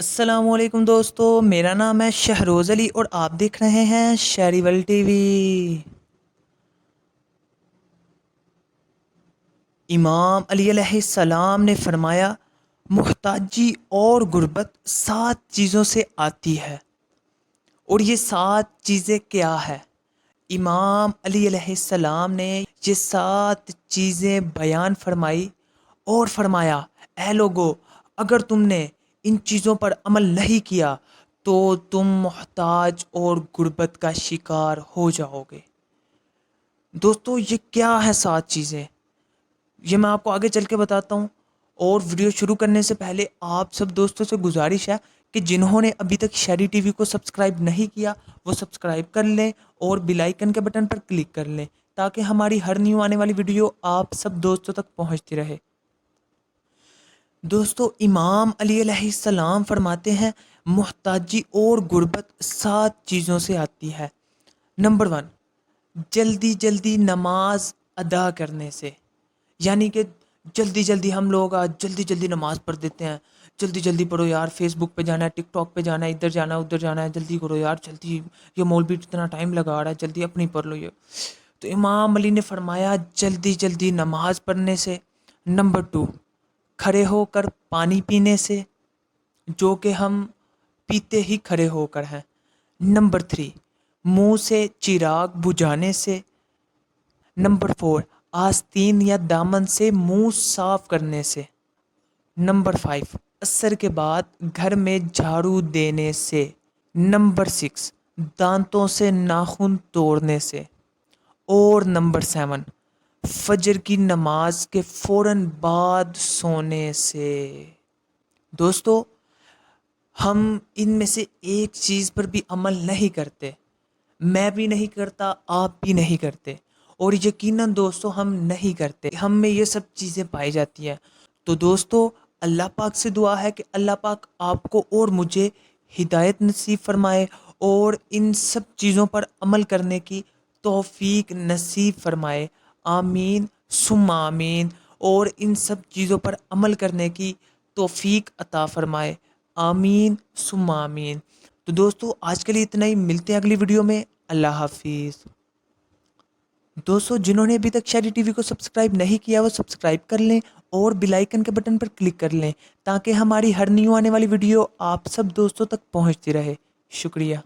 السلام علیکم دوستو، میرا نام ہے شہروز علی اور آپ دیکھ رہے ہیں شہری ورلڈ ٹی وی۔ امام علی علیہ السلام نے فرمایا محتاجی اور غربت 7 چیزوں سے آتی ہے، اور یہ 7 چیزیں کیا ہے؟ امام علی علیہ السلام نے یہ 7 چیزیں بیان فرمائی اور فرمایا اے لوگو، اگر تم نے ان چیزوں پر عمل نہیں کیا تو تم محتاج اور غربت کا شکار ہو جاؤ گے۔ دوستو یہ کیا ہے 7 چیزیں؟ یہ میں آپ کو آگے چل کے بتاتا ہوں، اور ویڈیو شروع کرنے سے پہلے آپ سب دوستوں سے گزارش ہے کہ جنہوں نے ابھی تک شہری ٹی وی کو سبسکرائب نہیں کیا وہ سبسکرائب کر لیں اور بیل آئیکن کے بٹن پر کلک کر لیں تاکہ ہماری ہر نیو آنے والی ویڈیو آپ سب دوستوں تک پہنچتی رہے۔ دوستو امام علی علیہ السلام فرماتے ہیں محتاجی اور غربت 7 چیزوں سے آتی ہے۔ نمبر 1، جلدی جلدی نماز ادا کرنے سے، یعنی کہ جلدی جلدی ہم لوگ آج جلدی جلدی نماز پڑھ دیتے ہیں۔ جلدی جلدی پڑھو یار، فیس بک پہ جانا ہے، ٹک ٹاک پہ جانا ہے، ادھر جانا ہے ادھر جانا ہے، جلدی کرو یار جلدی، یہ مولوی اتنا ٹائم لگا رہا ہے، جلدی اپنی پڑھ لو یہ۔ تو امام علی نے فرمایا جلدی جلدی نماز پڑھنے سے۔ نمبر 2، کھڑے ہو کر پانی پینے سے، جو کہ ہم پیتے ہی کھڑے ہو کر ہیں۔ نمبر 3، منہ سے چراغ بجھانے سے۔ نمبر 4، آستین یا دامن سے منہ صاف کرنے سے۔ نمبر 5، عصر کے بعد گھر میں جھاڑو دینے سے۔ نمبر 6، دانتوں سے ناخن توڑنے سے۔ اور نمبر 7، فجر کی نماز کے فوراً بعد سونے سے۔ دوستو ہم ان میں سے ایک چیز پر بھی عمل نہیں کرتے، میں بھی نہیں کرتا، آپ بھی نہیں کرتے، اور یقیناً دوستو ہم نہیں کرتے، ہم میں یہ سب چیزیں پائی جاتی ہیں۔ تو دوستو اللہ پاک سے دعا ہے کہ اللہ پاک آپ کو اور مجھے ہدایت نصیب فرمائے اور ان سب چیزوں پر عمل کرنے کی توفیق نصیب فرمائے، آمین ثم آمین، اور ان سب چیزوں پر عمل کرنے کی توفیق عطا فرمائے، آمین ثم آمین۔ تو دوستو آج کے لیے اتنا ہی، ملتے ہیں اگلی ویڈیو میں، اللہ حافظ۔ دوستو جنہوں نے ابھی تک شہری ٹی وی کو سبسکرائب نہیں کیا وہ سبسکرائب کر لیں اور بیل آئیکن کے بٹن پر کلک کر لیں تاکہ ہماری ہر نیو آنے والی ویڈیو آپ سب دوستوں تک پہنچتی رہے۔ شکریہ۔